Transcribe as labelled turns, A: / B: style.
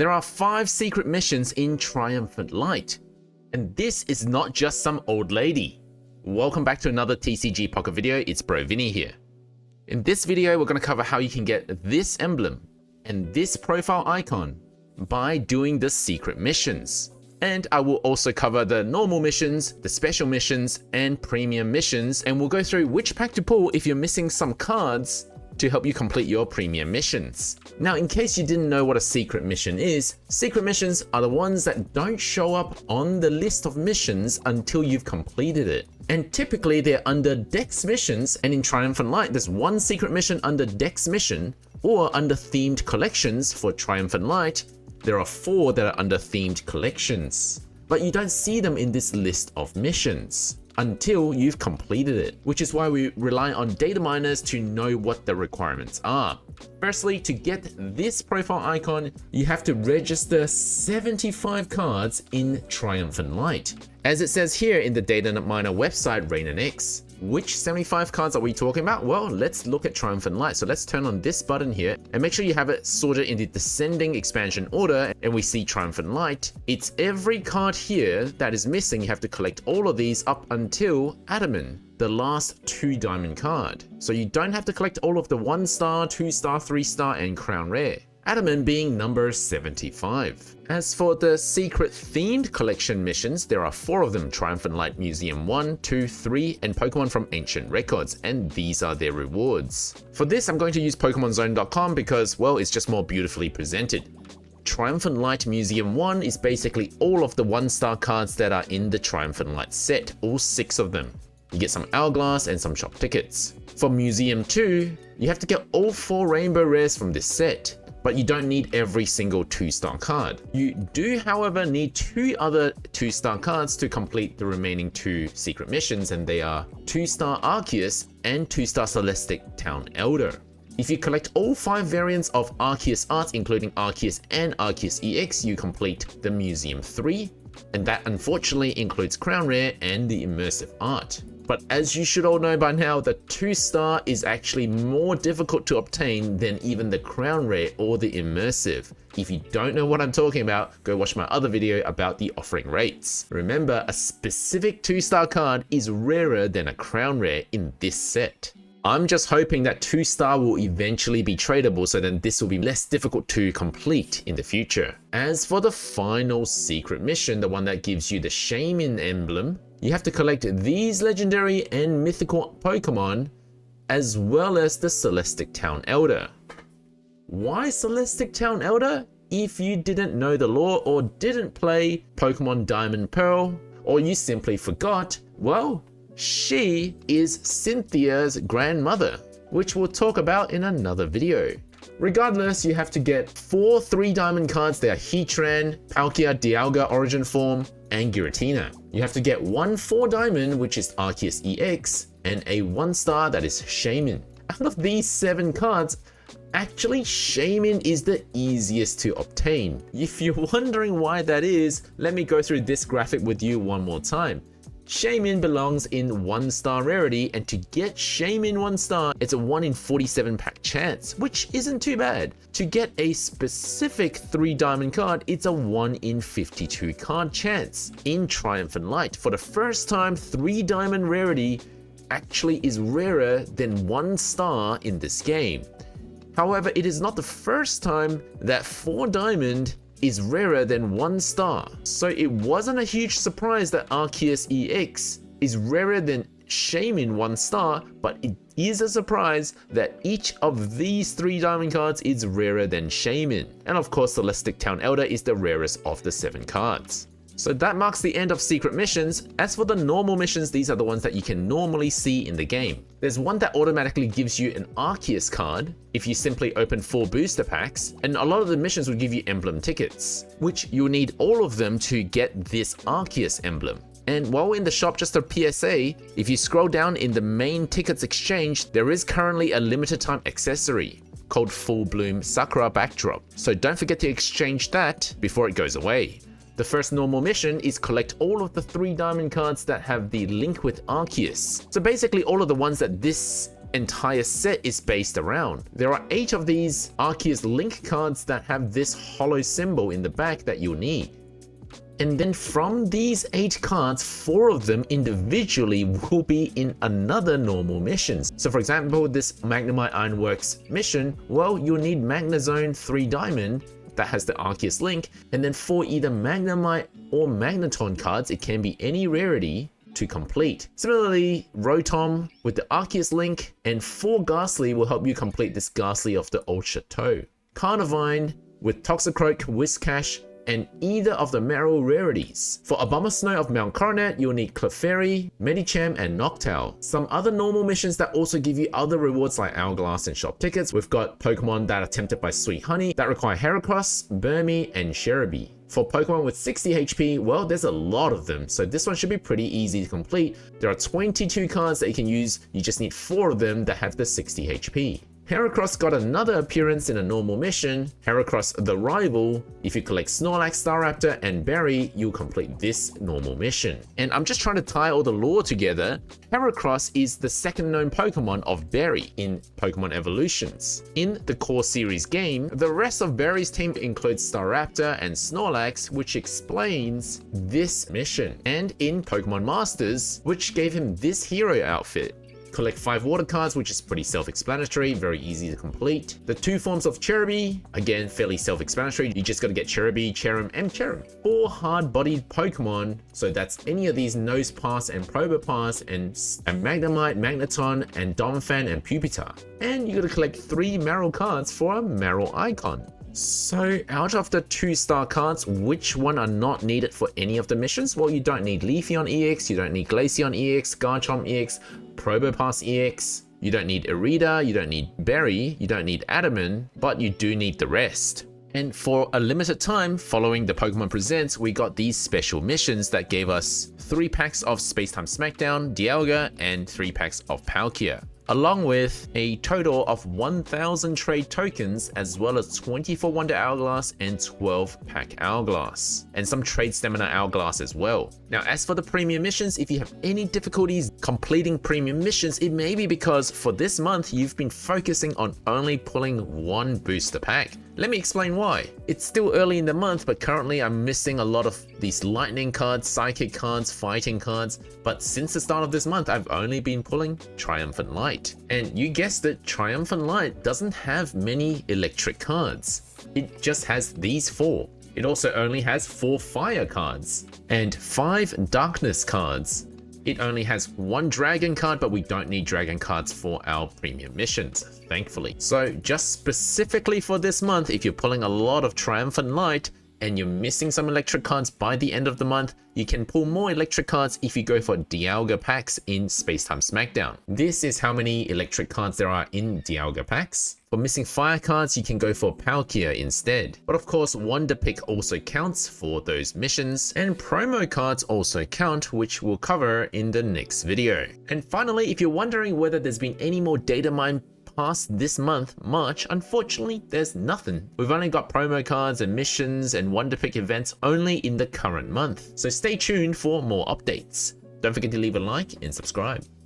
A: There are 5 secret missions in Triumphant Light. And this is not just some old lady. Welcome back to another TCG Pocket video, it's Bro Vinny here. In this video, we're going to cover how you can get this emblem and this profile icon by doing the secret missions. And I will also cover the normal missions, the special missions, and premium missions, and we'll go through which pack to pull if you're missing some cards to help you complete your premium missions. Now, in case you didn't know what a secret mission is, secret missions are the ones that don't show up on the list of missions until you've completed it. And typically they're under Dex missions, and in Triumphant Light, there's one secret mission under Dex mission, or under themed collections for Triumphant Light, there are 4 that are under themed collections. But you don't see them in this list of missions until you've completed it, which is why we rely on data miners to know what the requirements are. Firstly, to get this profile icon, you have to register 75 cards in Triumphant Light. As it says here in the data miner website, RainandX. Which 75 cards are we talking about? Well, let's look at Triumphant Light. So let's turn on this button here and make sure you have it sorted in the descending expansion order, and we see Triumphant Light. It's every card here that is missing. You have to collect all of these up until Adamant, the last 2 diamond card. So you don't have to collect all of the 1 star, 2 star, 3 star, and crown rare. Adamant being number 75. As for the secret themed collection missions, there are 4 of them: Triumphant Light Museum 1, 2, 3, and Pokemon from Ancient Records, and these are their rewards. For this, I'm going to use PokemonZone.com because, well, it's just more beautifully presented. Triumphant Light Museum 1 is basically all of the 1-star cards that are in the Triumphant Light set, all 6 of them. You get some Hourglass and some shop tickets. For Museum 2, you have to get all 4 rainbow rares from this set, but you don't need every single 2-star card. You do, however, need 2 other 2-star cards to complete the remaining 2 secret missions, and they are 2-star Arceus and 2-star Celestic Town Elder. If you collect all 5 variants of Arceus Arts, including Arceus and Arceus EX, you complete the Museum 3, and that unfortunately includes Crown Rare and the Immersive Art. But as you should all know by now, the 2-star is actually more difficult to obtain than even the Crown Rare or the Immersive. If you don't know what I'm talking about, go watch my other video about the offering rates. Remember, a specific 2-star card is rarer than a Crown Rare in this set. I'm just hoping that 2-star will eventually be tradable, so then this will be less difficult to complete in the future. As for the final secret mission, the one that gives you the Shaymin emblem, you have to collect these legendary and mythical Pokemon, as well as the Celestic Town Elder. Why Celestic Town Elder? If you didn't know the lore or didn't play Pokemon Diamond Pearl, or you simply forgot, well, she is Cynthia's grandmother, which we'll talk about in another video. Regardless, you have to get 4 3-diamond cards. They are Heatran, Palkia, Dialga Origin Form, and Giratina. You have to get 1 4-diamond, which is Arceus EX, and a 1-star that is Shaymin. Out of these 7 cards, actually Shaymin is the easiest to obtain. If you're wondering why that is, let me go through this graphic with you one more time. Shaymin belongs in 1-star rarity, and to get Shaymin 1-star, it's a 1 in 47 pack chance, which isn't too bad. To get a specific 3-diamond card, it's a 1 in 52 card chance. In Triumphant Light, for the first time, 3-diamond rarity actually is rarer than 1-star in this game. However, it is not the first time that 4-diamond is rarer than 1-star. So it wasn't a huge surprise that Arceus EX is rarer than Shaymin 1-star, but it is a surprise that each of these 3-diamond cards is rarer than Shaymin. And of course, Celestic Town Elder is the rarest of the 7 cards. So that marks the end of secret missions. As for the normal missions, these are the ones that you can normally see in the game. There's one that automatically gives you an Arceus card if you simply open 4 booster packs, and a lot of the missions will give you emblem tickets, which you'll need all of them to get this Arceus emblem. And while we're in the shop, just a PSA, if you scroll down in the main tickets exchange, there is currently a limited time accessory called Full Bloom Sakura Backdrop. So don't forget to exchange that before it goes away. The first normal mission is collect all of the 3-diamond cards that have the link with Arceus. So basically all of the ones that this entire set is based around. There are 8 of these Arceus Link cards that have this hollow symbol in the back that you'll need. And then from these 8 cards, 4 of them individually will be in another normal missions. So for example, this Magnemite Ironworks mission, well, you'll need Magnezone 3 Diamond that has the Arceus Link, and then 4 either Magnemite or Magneton cards, it can be any rarity, to complete. Similarly, Rotom with the Arceus Link and 4 Ghastly will help you complete this Ghastly of the Old Chateau. Carnivine with Toxicroak, Whiscash, and either of the Meryl rarities. For Abomasnow of Mount Coronet, you'll need Clefairy, Medicham, and Noctowl. Some other normal missions that also give you other rewards like Hourglass and shop tickets. We've got Pokemon that are tempted by Sweet Honey that require Heracross, Burmy, and Cherubi. For Pokemon with 60 HP, well, there's a lot of them, so this one should be pretty easy to complete. There are 22 cards that you can use, you just need 4 of them that have the 60 HP. Heracross got another appearance in a normal mission, Heracross the Rival. If you collect Snorlax, Staraptor, and Berry, you'll complete this normal mission. And I'm just trying to tie all the lore together. Heracross is the second known Pokemon of Berry in Pokemon Evolutions. In the core series game, the rest of Berry's team includes Staraptor and Snorlax, which explains this mission. And in Pokemon Masters, which gave him this hero outfit. Collect 5 water cards, which is pretty self-explanatory, very easy to complete. The 2 forms of Cherubi, again, fairly self-explanatory. You just gotta get Cherubi, Cherim, and Cherim. 4 hard-bodied Pokemon, so that's any of these Nosepass and Probopass, and Magnemite, Magneton, and Donphan, and Pupitar. And you gotta collect 3 Meryl cards for a Meryl icon. So out of the 2-star cards, which one are not needed for any of the missions? Well, you don't need Leafeon EX, you don't need Glaceon EX, Garchomp EX, Probopass EX, you don't need Irida, you don't need Berry, you don't need Adaman, but you do need the rest. And for a limited time, following the Pokemon Presents, we got these special missions that gave us 3 packs of Spacetime Smackdown, Dialga, and 3 packs of Palkia, along with a total of 1,000 trade tokens, as well as 24 Wonder Hourglass and 12 Pack Hourglass, and some trade Stamina Hourglass as well. Now, as for the premium missions, if you have any difficulties completing premium missions, it may be because for this month, you've been focusing on only pulling 1 booster pack. Let me explain why. It's still early in the month, but currently I'm missing a lot of these lightning cards, psychic cards, fighting cards, but since the start of this month, I've only been pulling Triumphant Light. And you guessed it, Triumphant Light doesn't have many electric cards. It just has these 4. It also only has 4 fire cards and 5 darkness cards. It only has 1 dragon card, but we don't need dragon cards for our premium missions, thankfully. So just specifically for this month, if you're pulling a lot of Triumphant Light and you're missing some electric cards by the end of the month, you can pull more electric cards if you go for Dialga packs in Spacetime Smackdown. This is how many electric cards there are in Dialga packs. For missing fire cards, you can go for Palkia instead. But of course, Wonder Pick also counts for those missions, and promo cards also count, which we'll cover in the next video. And finally, if you're wondering whether there's been any more data mine past this month, March, unfortunately, there's nothing. We've only got promo cards and missions and Wonder Pick events only in the current month. So stay tuned for more updates. Don't forget to leave a like and subscribe.